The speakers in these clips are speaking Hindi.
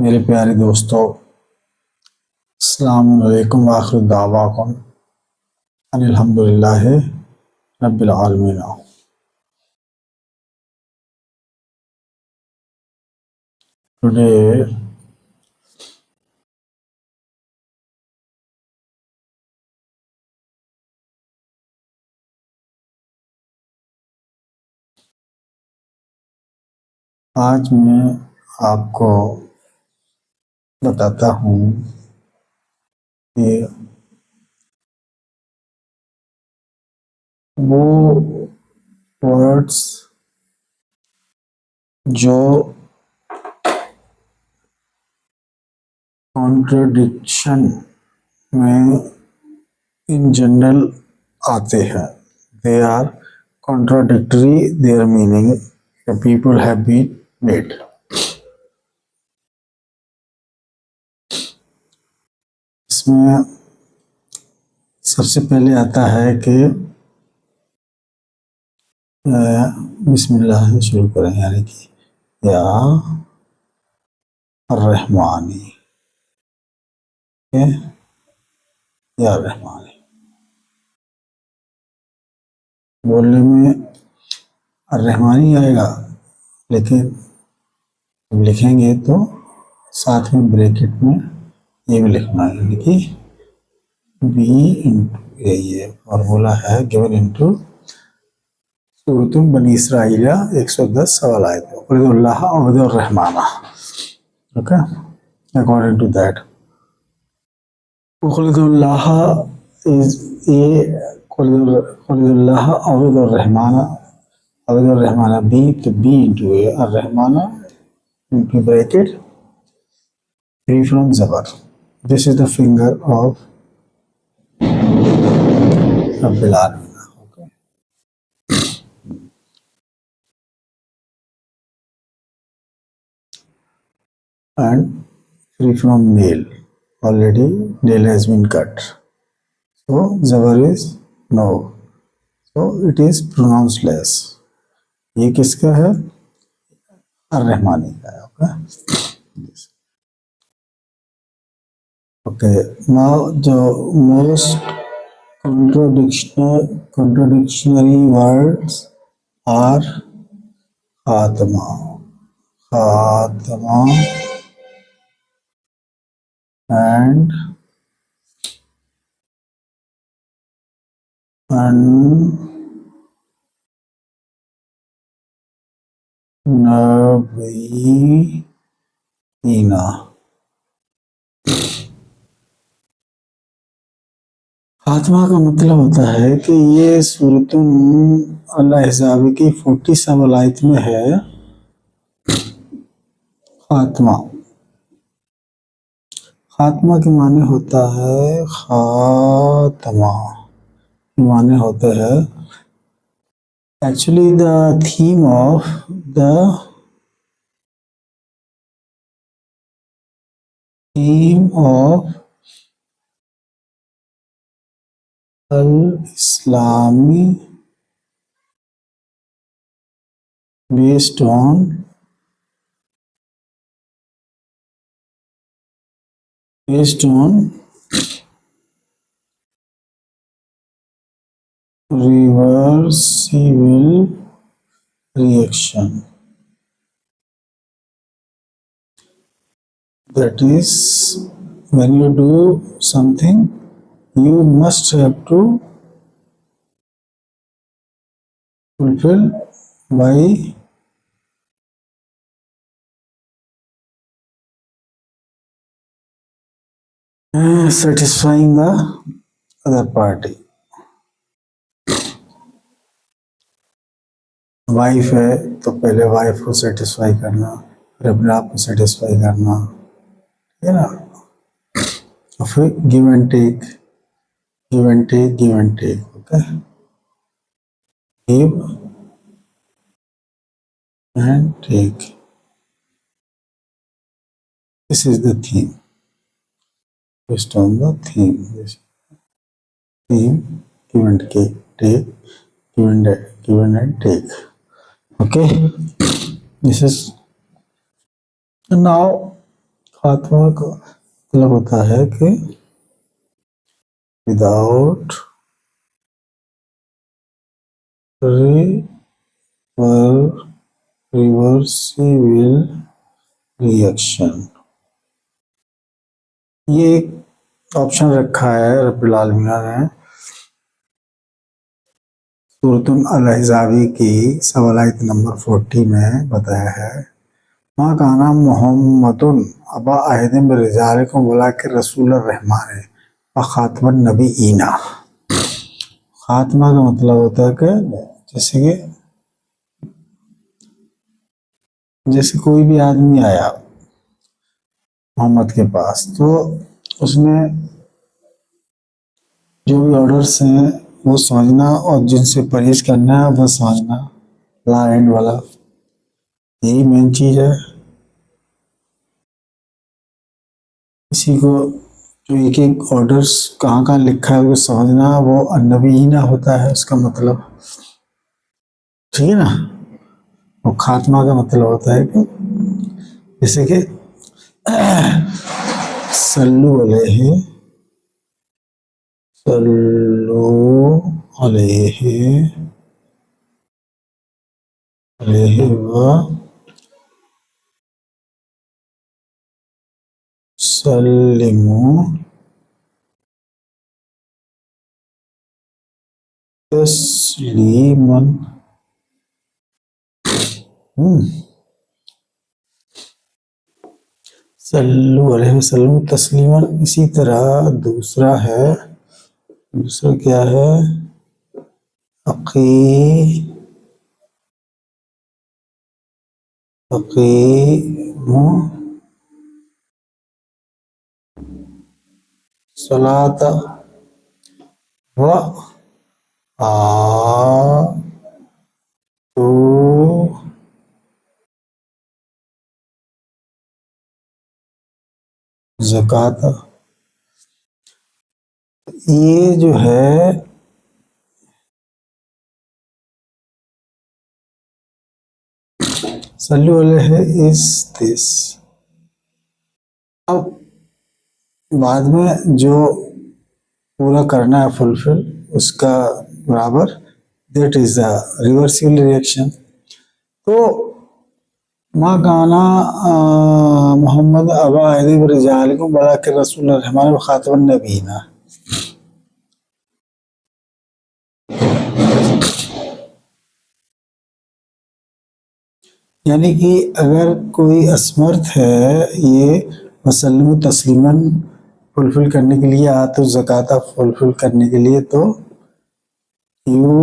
मेरे प्यारे दोस्तों, अस्सलाम वालेकुम व आखिर दावाकुम अल्हम्दुलिल्लाहि रब्बिल आलमीन। टुडे आज मैं आपको बताता हूँ कि वो वर्ड्स जो कॉन्ट्रडिक्शन में इन जनरल आते हैं, they are contradictory their meaning people have been made. इसमें सबसे पहले आता है कि बिस्मिल्लाह से शुरू करें, यानी कि या रहमानी, या रहमानी बोलने में रहमानी आएगा, लेकिन जब लिखेंगे तो साथ में ब्रैकेट में ये भी लिखना है, यानी कि बी इंटू ये फॉर्मूला है गिवन इंटू सूरतुल बनी इसराइला 110 सवाल आए थे कुल्लाह अवदुर रहमाना। ओके, अकॉर्डिंग टू दैट कुल्लाह इज ए कुल्लाह अवदुर रहमाना बी, तो बी इंटू ए और रहमाना into bracket free from zabar. This is the finger of Rabbil Alamin. Okay. And free from nail. Already nail has been cut. So zabar is no. So it is pronounced less. ये किसका है? Ar-Rahmani का है. Okay. Okay. Now the most contradictionary words are Khatma, Khatma and Nabiyina. खात्मा का मतलब होता है कि ये सूरतुन अल-अहज़ाब की 47 आयत में है। खात्मा, खात्मा के माने होता है खात्मा के माने होते हैं actually the theme of al-Islami based on reversible reaction. That is, when you do something, you must have to fulfill by satisfying the other party. Wife है तो पहले वाइफ को सेटिस्फाई करना, फिर अपने आप को सेटिस्फाई करना, है ना, और फिर give and take, give and take, give and take. Okay, give and take, this is the theme, based on the theme, give and take, give and take. Okay, this is now खात्मा का मतलब होता है कि विदाउट रिवर्सिबल रिएक्शन। ये एक ऑप्शन रखा है रब्बुल आलमीन ने सूरतुल अल-अहज़ाब की सवाल आयत नंबर 40 में बताया है, माँ काना मोहम्मदुन अबा अहदिम बिरिजालिकुम वलाकिन रसूलुर रहमान व खातमुन नबीयीना। खात्मा का मतलब होता है कि जैसे कोई भी आदमी आया मोहम्मद के पास, तो उसने जो भी ऑर्डर्स हैं वो समझना और जिनसे परहेज करना है वो समझना, ला एंड वाला, यही मेन चीज है। इसी को जो एक एक ऑर्डर्स कहाँ कहाँ लिखा है वो समझना, वो अन्नबीना होता है उसका मतलब, ठीक है ना। और खात्मा का मतलब होता है कि जैसे कि सल्लु अलैहि सल्लु अलैहि अलैहि व सल्लिमु तस्लीमन। सल्लु अलैहि वसल्लम तस्लीमन। इसी तरह दूसरा है, दूसरा क्या है, अकीमु सलात व आतू ज़कात। ये जो है सल्लु अलैहि इज दिस। अब बाद में जो पूरा करना है फुलफिल, उसका बराबर, that is the reversible reaction. तो माँ गाना मोहम्मद अबा अहदिम रिजालिकुम वलाकिन रसूलुर रहमान व खातमुन नबीयीना। यानी कि अगर कोई असमर्थ है ये वसल्लम तस्लीमन फुलफिल करने के लिए, आतो ज़काता फुलफिल करने के लिए, तो you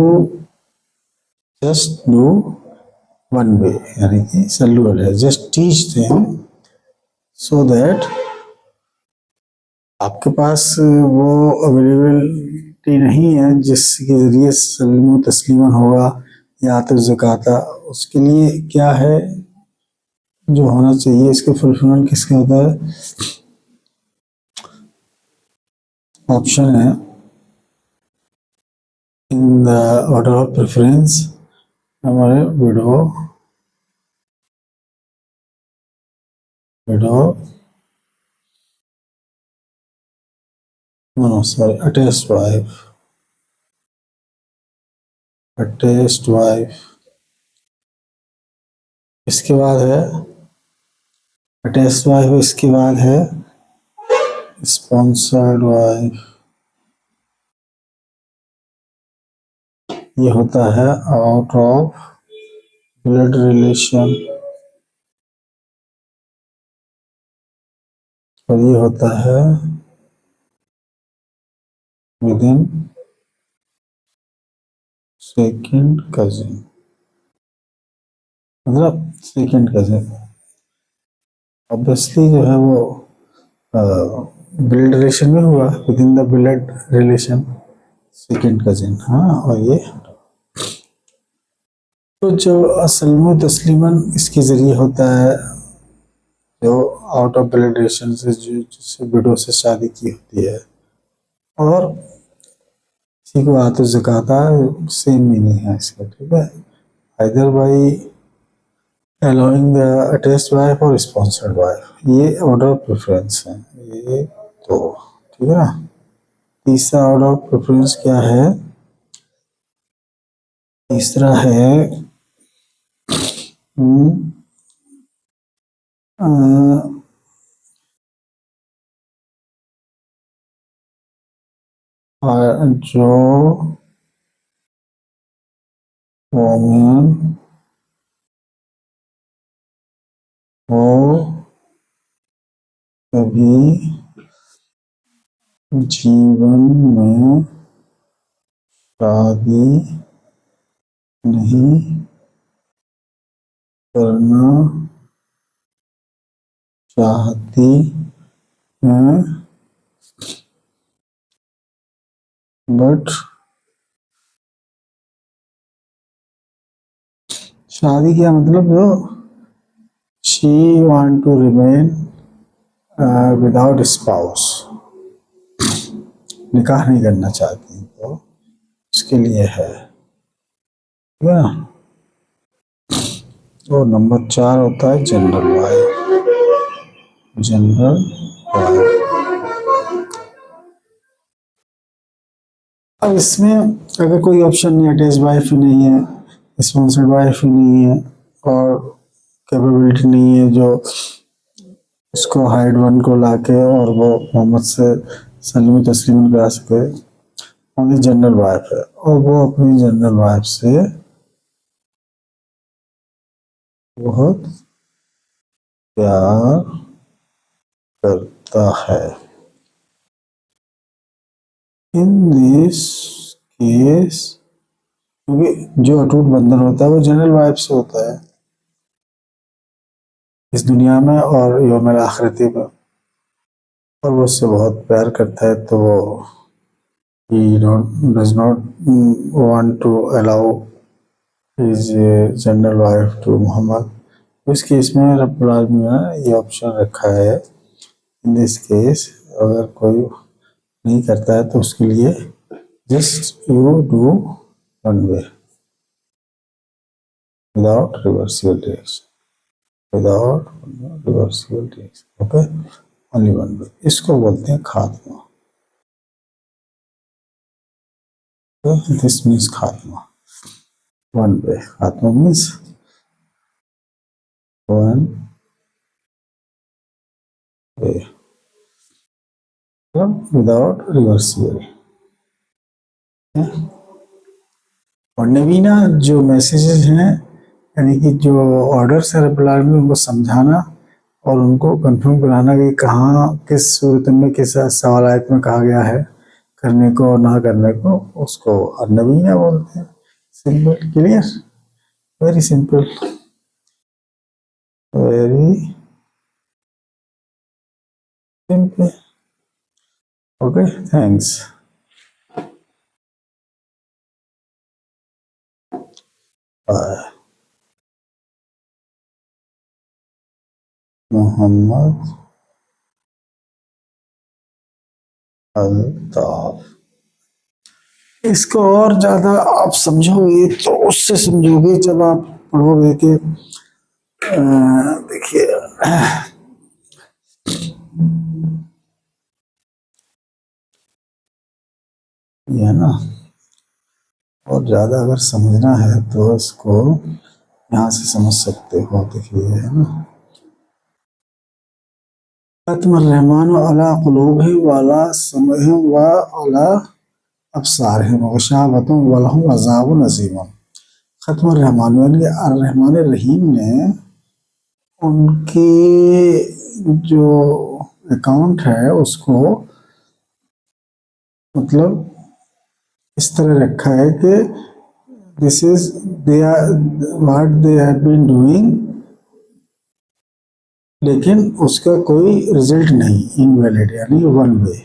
just do one way, यानी कि सल्लु अलैहि, just teach them so that आपके पास वो अवेलेबिलिटी नहीं है जिसके जरिए सल्लम तस्लीमन होगा या तो ज़काता, उसके लिए क्या है जो होना चाहिए, इसके फुलफिलमेंट किसका होता है। ऑप्शन है in the order of preference. हमारे video no sorry attest wife, इसके बाद है अटेस्ट वाइफ, इसके बाद है स्पॉन्सर्ड वाइफ, ये होता है आउट ऑफ ब्लड रिलेशन, और ये होता है विद इन सेकेंड कजिन, मतलब सेकेंड कजिन। ऑब्वियसली जो है वो ब्लड रिलेशन में हुआ, with in the blood relation second cousin. हाँ, और ये तो जो असलम तस्लीमन इसके ज़रिए होता है, जो आउट ऑफ ब्लड रिलेशन से, जो जिससे विडो से शादी की होती है, और इसी को आतो ज़काता, सेम मीनिंग है इसका, ठीक है। हैदर भाई अलाउइंग द अटैच्ड वाइफ और स्पॉन्सर्ड वाइफ, ये ऑर्डर ऑफ प्रेफरेंस है। ये तो ठीक है ना। तीसरा ऑर्डर ऑफ प्रेफरेंस क्या है? तीसरा है जो वोमेन हो कभी जीवन में शादी नहीं करना चाहती हैं, बट शादी क्या मतलब, जो she want to remain without spouse, निकाह नहीं करना चाहती तो उसके लिए है, ठीक है ना। और नंबर 4 होता है जनरल वाइफ। जनरल वाइफ, अब इसमें अगर कोई ऑप्शन नहीं, अटैच वाइफ ही नहीं है, स्पॉन्सर्ड वाइफ ही नहीं है, और कैपेबिलिटी नहीं है जो उसको हाइड वन को लाके और वो मोहम्मद से सलीमी तस्लीम करा सके, ओनली जनरल वाइफ है, और वो अपनी जनरल वाइफ से बहुत प्यार करता है। इन दिस केस, क्योंकि जो अटूट बंधन होता है वो जनरल वाइफ से होता है इस दुनिया में और यौम आखिरती में, और वो उससे बहुत प्यार करता है, तो वो he does not want to allow his general wife to Mohammed. इस केस में रब्बुल आलमीन ने ये ऑप्शन रखा है, इन दिस केस अगर कोई नहीं करता है तो उसके लिए just you do one way without reversible direction, without reversible direction, okay, only one way, इसको बोलते हैं खात्मा। दिस मीन्स खात्मा, वन वे, खात्मा means one way, without reversible. और नवीना जो मैसेजेस हैं, यानी कि जो ऑर्डर्स है रब्बुल आलमीन, उनको समझाना और उनको कंफर्म कराना कि कहाँ किस सूरत में किस सवालात में कहा गया है करने को और ना करने को, उसको नवीना बोलते हैं। Simple, clear, very simple, very simple, okay, thanks. Mohammed Altaf, इसको और ज्यादा आप समझोगे तो उससे समझोगे जब आप पढ़ोगे कि देखिए ये है ना, और ज़्यादा अगर समझना है तो इसको यहाँ से समझ सकते हो। देखिए है ना, खत्म रहमान अला क़ुलूबिहिम व अला समइहिम व अला अबसारिहिम ग़िशावतुन व लहुम अज़ाबुन अज़ीम। खत्म रहमान यानी अर्रहमान रहीम ने उनके जो अकाउंट है उसको मतलब इस तरह रखा है कि this is they are what they have been doing, लेकिन उसका कोई रिजल्ट नहीं, इनवैलिड यानी one way,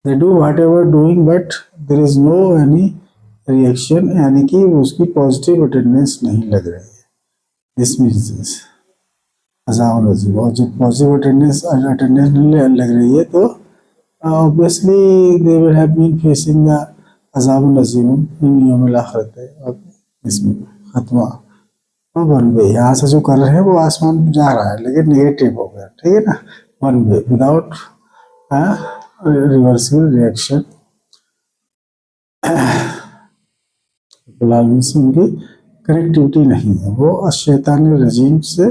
they do what ever doing but there is no any reaction, यानी कि उसकी पॉजिटिव अटेंडेंस नहीं लग रही है। दिस मीन्स अज़ाब नज़ीम, और जब पॉजिटिव अटेंडेंस नहीं लग रही है तो obviously they will have been facing the अज़ाब नज़ीम इन यौमिल आखिरत। इसमें खत्मा वो वन वे, यहाँ से जो कर रहे हैं वो आसमान में जा रहा है लेकिन नेगेटिव हो गया, ठीक है ना, one way without reversible reaction. फिलहाल में से उनकी कनेक्टिविटी नहीं है, वो शैतानी रजीम से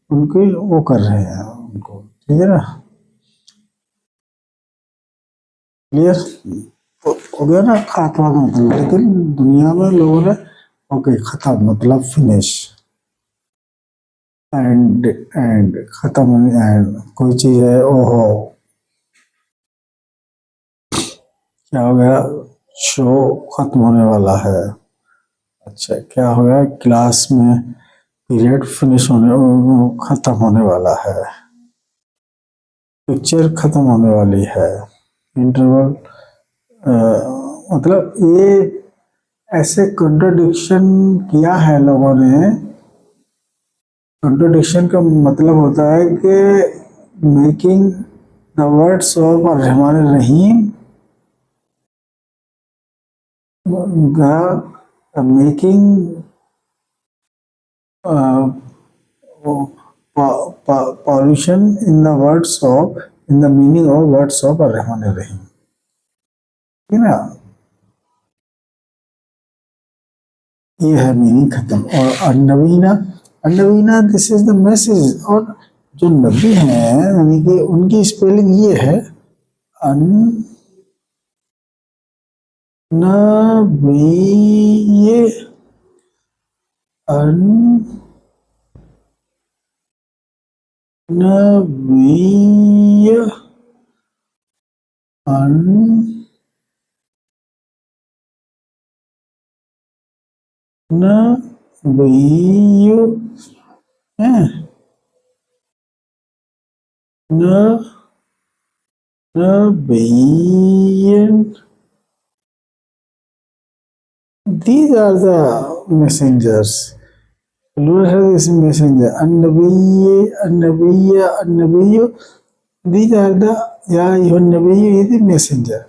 उनकी वो कर रहे हैं उनको, ठीक है ना, क्लियर हो गया ना, खात्मा का मतलब। लेकिन दुनिया में लोगों ने ओके खत्म मतलब फिनिश, एंड खत्म, एंड कोई चीज है ओहो क्या हो गया, शो खत्म होने वाला है, अच्छा क्या हो गया, क्लास में पीरियड फिनिश होने खत्म होने वाला है, पिक्चर खत्म होने वाली है, इंटरवल, मतलब ये ऐसे कंट्रोडिक्शन किया है लोगों ने। कंट्रोडिक्शन का मतलब होता है कि making the words of Rahman Rahim making pollution in the words of, in the meaning of words of रहमान रहीम, ठीक है ना, ये है मीनिंग खत्म। और अन्नवीना, अन्नवीना दिस इज द मैसेज, और जो नबी हैं यानी कि उनकी स्पेलिंग ये है अन नबी, अन नबी, अन नबी है न नबीन, these are the messengers, Lord has messenger, an-nabiyyi, an-nabiyya, an-nabiyyu, these are the, ya ayyuhan nabiyyu is the messenger.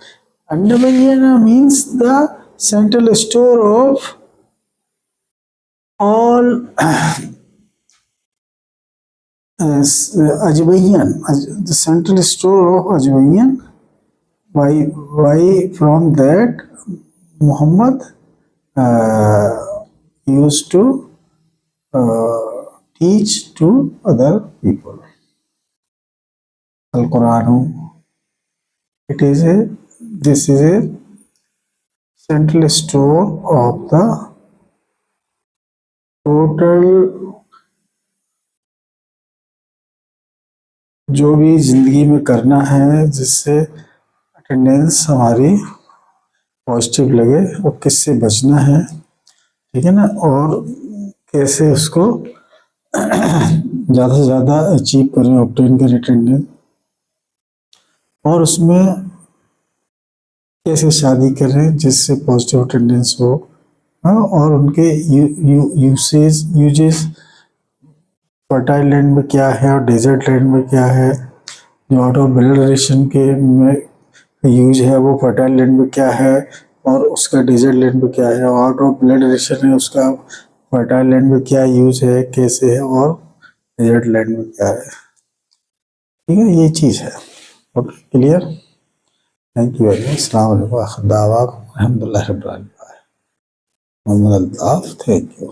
An-nabiyyana means the central store of all Ajwayan, the central store of Ajwayan. Why from that Muhammad used to teach to other people. Al-Quran, it is a, this is a central store of the total जो भी जिंदगी में करना है जिससे अटेंडेंस हमारी पॉजिटिव लगे, और किससे बचना है, ठीक है ना, और कैसे उसको ज़्यादा से ज़्यादा अचीव करें, ऑब्टेन करें अटेंडेंस, और उसमें कैसे शादी करें जिससे पॉजिटिव अटेंडेंस हो, और उनके यूजेस फर्टाइल लैंड में क्या है और डेजर्ट लैंड में क्या है, जो आउट ऑफ ब्लड रिलेशन के में यूज है वो फर्टाइल लैंड में क्या है, और उसका डेजर्ट लैंड में क्या है, और आउट ऑफ ब्लड रिलेशन है उसका फर्टाइल लैंड में क्या यूज है, कैसे है, और डेजर्ट लैंड में क्या है, ठीक है, ये चीज़ है। Okay clear, thank you very much, अस्सलाम वालेकुम, अल्हम्दुलिल्लाह रब्बिल आलमीन, मोहम्मद अल्ताफ, थैंक यू।